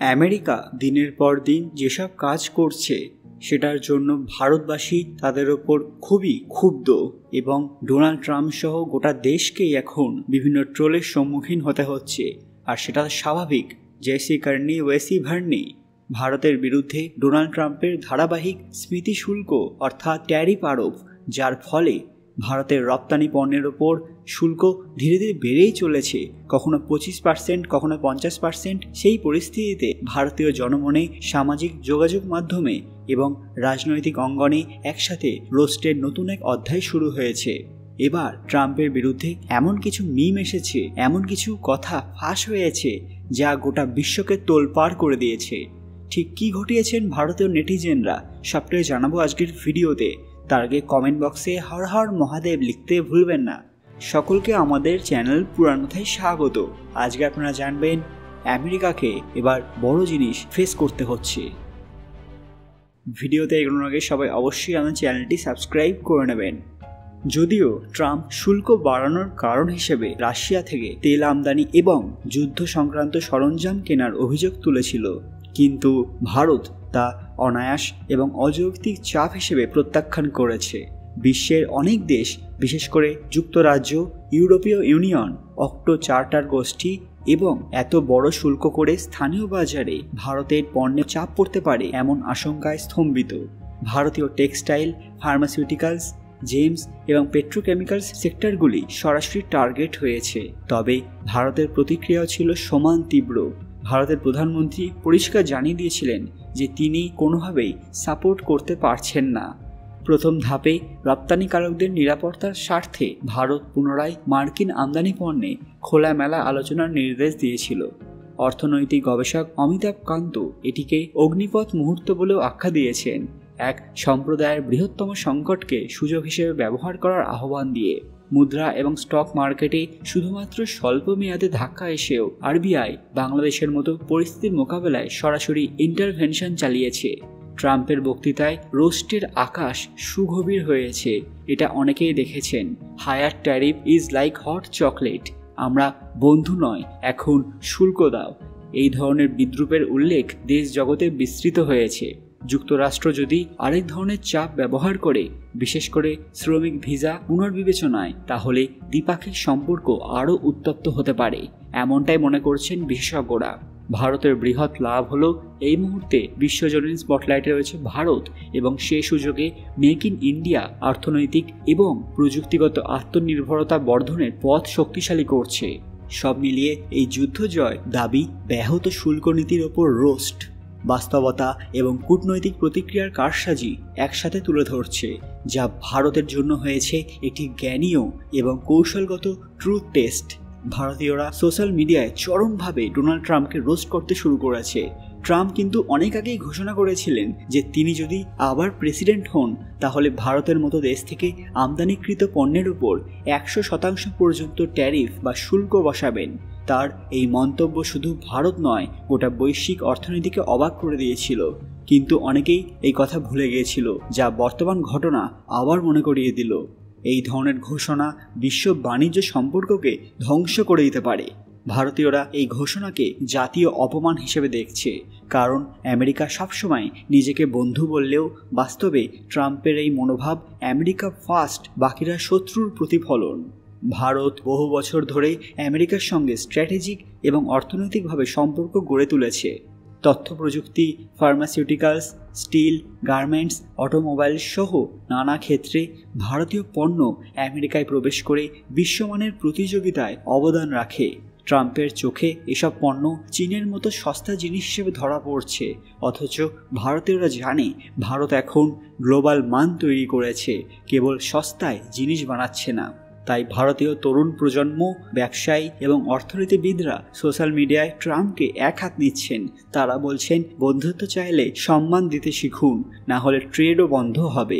America দিনের পর দিন যেসব কাজ করছে সেটার জন্য ভারতবাসী তাদের ওপর খুবই ক্ষুব্ধ এবং ডোনাল্ড ট্রাম্প সহ গোটা দেশকেই এখন বিভিন্ন ট্রোলের সম্মুখীন হতে হচ্ছে। আর সেটা স্বাভাবিক, জেসি কার্নি ওয়েসি ভার্নি। ভারতের বিরুদ্ধে ডোনাল্ড ট্রাম্পের ধারাবাহিক স্মৃতি শুল্ক অর্থাৎ ট্যারিফ আরোপ, যার ফলে ভারতের রপ্তানি পণ্যের ওপর শুল্ক ধীরে ধীরে বেড়েই চলেছে, কখনো 25%, কখনো 50%। সেই পরিস্থিতিতে ভারতীয় জনমনে সামাজিক যোগাযোগ মাধ্যমে এবং রাজনৈতিক অঙ্গনে একসাথে রোস্টের নতুন এক অধ্যায় শুরু হয়েছে। এবার ট্রাম্পের বিরুদ্ধে এমন কিছু মিম এসেছে, এমন কিছু কথা ফাঁস হয়েছে যা গোটা বিশ্বকে তোলপাড় করে দিয়েছে। ঠিক কী ঘটিয়েছেন ভারতীয় নেটিজেনরা সবটাই জানাবো আজকের ভিডিওতে। তার আগে কমেন্ট বক্সে হর হর মহাদেব লিখতে ভুলবেন না। সকলকে আমাদের চ্যানেল পুরানোথায় স্বাগত। আজকে আপনারা জানবেন আমেরিকাকে এবার বড় জিনিস ফেস করতে হচ্ছে। ভিডিওতে এগোনোর আগে সবাই অবশ্যই আমাদের চ্যানেলটি সাবস্ক্রাইব করে নেবেন। যদিও ট্রাম্প শুল্ক বাড়ানোর কারণ হিসেবে রাশিয়া থেকে তেল আমদানি এবং যুদ্ধ সংক্রান্ত সরঞ্জাম কেনার অভিযোগ তুলেছিল, কিন্তু ভারত তা অনায়াস এবং অযৌক্তিক চাপ হিসেবে প্রত্যাখ্যান করেছে। বিশ্বের অনেক দেশ, বিশেষ করে যুক্তরাজ্য, ইউরোপীয় ইউনিয়ন, অক্টো চার্টার গোষ্ঠী এবং এত বড় শুল্ক করে স্থানীয় বাজারে ভারতের পণ্যে চাপ পড়তে পারে এমন আশঙ্কায় স্তম্ভিত। ভারতীয় টেক্সটাইল, ফার্মাসিউটিক্যালস, জেমস এবং পেট্রোকেমিক্যালস সেক্টরগুলি সরাসরি টার্গেট হয়েছে। তবে ভারতের প্রতিক্রিয়াও ছিল সমান তীব্র। ভারতের প্রধানমন্ত্রী পরিষ্কার জানিয়ে দিয়েছিলেন যে তিনি কোনোভাবেই সাপোর্ট করতে পারছেন না। প্রথম ধাপে রপ্তানিকারকদের নিরাপত্তার স্বার্থে ভারত পুনরায় মার্কিন আমদানি পণ্যে খোলামেলা আলোচনার নির্দেশ দিয়েছিল। অর্থনৈতিক গবেষক অমিতাভ কান্ত এটিকে অগ্নিপথ মুহূর্ত বলেও আখ্যা দিয়েছেন, এক সম্প্রদায়ের বৃহত্তম সংকটকে সুযোগ হিসেবে ব্যবহার করার আহ্বান দিয়ে। মুদ্রা এবং স্টক মার্কেটে শুধুমাত্র স্বল্প মেয়াদে ধাক্কা এসেও আরবিআই বাংলাদেশের মতো পরিস্থিতির মোকাবেলায় সরাসরি ইন্টারভেনশন চালিয়েছে। ট্রাম্পের বক্তৃতায় রোস্টের আকাশ সুগভীর হয়েছে, এটা অনেকেই দেখেছেন। Higher tariff is like hot chocolate, আমরা বন্ধু নয়, এখন শুল্ক দাও। এই ধরনের বিদ্রূপের উল্লেখ দেশ জগতে বিস্তৃত হয়েছে। যুক্তরাষ্ট্র যদি আরেক ধরনের চাপ ব্যবহার করে, বিশেষ করে শ্রমিক ভিসা পুনর্বিবেচনায়, তাহলে দ্বিপাক্ষিক সম্পর্ক আরও উত্তপ্ত হতে পারে, এমনটাই মনে করছেন বিশেষজ্ঞরা। ভারতের বৃহৎ লাভ হলো এই মুহূর্তে বিশ্বজনীন স্পটলাইটে রয়েছে ভারত এবং সেই সুযোগে মেক ইন ইন্ডিয়া অর্থনৈতিক এবং প্রযুক্তিগত আত্মনির্ভরতা বর্ধনের পথ শক্তিশালী করছে। সব মিলিয়ে এই যুদ্ধ জয় দাবি ব্যাহত শুল্ক নীতির ওপর রোস্ট, বাস্তবতা এবং কূটনৈতিক প্রতিক্রিয়ার কারসাজি একসাথে তুলে ধরছে, যা ভারতের জন্য হয়েছে একটি জ্ঞানীয় এবং কৌশলগত ট্রুথ টেস্ট। ভারতীয়রা সোশ্যাল মিডিয়ায় চরমভাবে ডোনাল্ড ট্রাম্পকে রোস্ট করতে শুরু করেছে। ট্রাম্প কিন্তু অনেক আগেই ঘোষণা করেছিলেন যে তিনি যদি আবার প্রেসিডেন্ট হন তাহলে ভারতের মতো দেশ থেকে আমদানিকৃত পণ্যের উপর 100% পর্যন্ত ট্যারিফ বা শুল্ক বসাবেন। তার এই মন্তব্য শুধু ভারত নয়, গোটা বৈশ্বিক অর্থনীতিকে অবাক করে দিয়েছিল। কিন্তু অনেকেই এই কথা ভুলে গিয়েছিল, যা বর্তমান ঘটনা আবার মনে করিয়ে দিল। এই ধরনের ঘোষণা বিশ্ব বাণিজ্য সম্পর্ককে ধ্বংস করে দিতে পারে। ভারতীয়রা এই ঘোষণাকে জাতীয় অপমান হিসেবে দেখছে, কারণ আমেরিকা সবসময় নিজেকে বন্ধু বললেও বাস্তবে ট্রাম্পের এই মনোভাব আমেরিকা ফার্স্ট, বাকিরা শত্রুর প্রতিফলন। ভারত বহু বছর ধরে আমেরিকার সঙ্গে স্ট্র্যাটেজিক এবং অর্থনৈতিকভাবে সম্পর্ক গড়ে তুলেছে। তথ্য প্রযুক্তি, ফার্মাসিউটিক্যালস, স্টিল, গার্মেন্টস, অটোমোবাইল সহ নানা ক্ষেত্রে ভারতীয় পণ্য আমেরিকায় প্রবেশ করে বিশ্বমানের প্রতিযোগিতায় অবদান রাখে। ট্রাম্পের চোখে এসব পণ্য চীনের মতো সস্তা জিনিস হিসেবে ধরা পড়ছে, অথচ ভারতীয়রা জানে ভারত এখন গ্লোবাল মান তৈরি করেছে, কেবল সস্তায় জিনিস বানাচ্ছে না। তাই ভারতীয় তরুণ প্রজন্ম, ব্যবসায়ী এবং অর্থনীতিবিদরা সোশ্যাল মিডিয়ায় ট্রাম্পকে এক হাত নিচ্ছেন। তারা বলছেন, বন্ধুত্ব চাইলে সম্মান দিতে শিখুন, না হলে ট্রেডও বন্ধ হবে।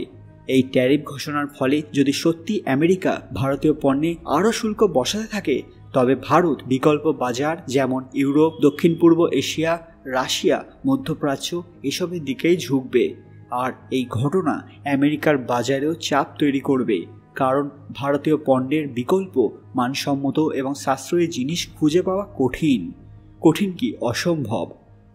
এই ট্যারিফ ঘোষণার ফলে যদি সত্যি আমেরিকা ভারতীয় পণ্যে আরও শুল্ক বসাতে থাকে, তবে ভারত বিকল্প বাজার যেমন ইউরোপ, দক্ষিণ পূর্ব এশিয়া, রাশিয়া, মধ্যপ্রাচ্য এসবের দিকেই ঝুঁকবে। আর এই ঘটনা আমেরিকার বাজারেও চাপ তৈরি করবে, কারণ ভারতীয় পণ্যের বিকল্প মানসম্মত এবং সাশ্রয়ী জিনিস খুঁজে পাওয়া কঠিন কি অসম্ভব।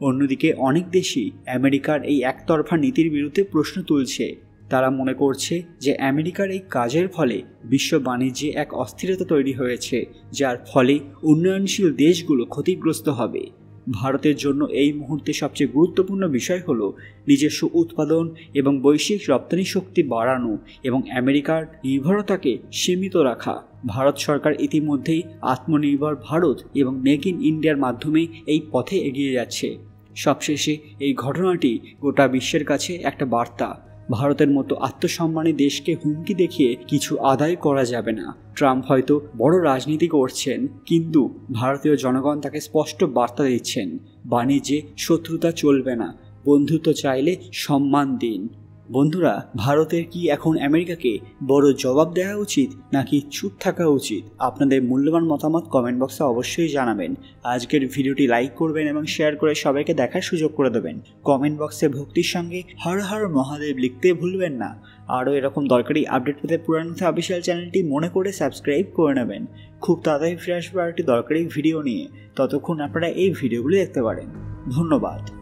অন্যদিকে অনেক দেশই আমেরিকার এই একতরফা নীতির বিরুদ্ধে প্রশ্ন তুলছে। তারা মনে করছে যে আমেরিকার এই কাজের ফলে বিশ্ব বাণিজ্যে এক অস্থিরতা তৈরি হয়েছে, যার ফলে উন্নয়নশীল দেশগুলো ক্ষতিগ্রস্ত হবে। ভারতের জন্য এই মুহূর্তে সবচেয়ে গুরুত্বপূর্ণ বিষয় হলো নিজস্ব উৎপাদন এবং বৈশ্বিক রপ্তানি শক্তি বাড়ানো এবং আমেরিকার নির্ভরতাকে সীমিত রাখা। ভারত সরকার ইতিমধ্যেই আত্মনির্ভর ভারত এবং মেক ইন ইন্ডিয়ার মাধ্যমে এই পথে এগিয়ে যাচ্ছে। সবশেষে এই ঘটনাটি গোটা বিশ্বের কাছে একটা বার্তা। ভারতের মতো আত্মসম্মানী দেশকে হুমকি দেখিয়ে কিছু আদায় করা যাবে না। ট্রাম্প হয়তো বড় রাজনীতি করছেন, কিন্তু ভারতীয় জনগণ তাকে স্পষ্ট বার্তা দিচ্ছেন, বাণিজ্যে শত্রুতা চলবে না, বন্ধুত্ব চাইলে সম্মান দিন। বন্ধুরা, ভারতের কি এখন আমেরিকাকে বড় জবাব দেওয়া উচিত নাকি চুপ থাকা উচিত? আপনাদের মূল্যবান মতামত কমেন্ট বক্সে অবশ্যই জানাবেন। আজকের ভিডিওটি লাইক করবেন এবং শেয়ার করে সবাইকে দেখার সুযোগ করে দেবেন। কমেন্ট বক্সে ভক্তির সঙ্গে হর হর মহাদেব লিখতে ভুলবেন না। আরও এরকম দরকারি আপডেট পেতে পুরানথা অফিসিয়াল চ্যানেলটি মনে করে সাবস্ক্রাইব করে নেবেন। খুব তাড়াতাড়ি ফিরে আসবে আরেকটি দরকারি ভিডিও নিয়ে। ততক্ষণ আপনারা এই ভিডিওগুলি দেখতে পারেন। ধন্যবাদ।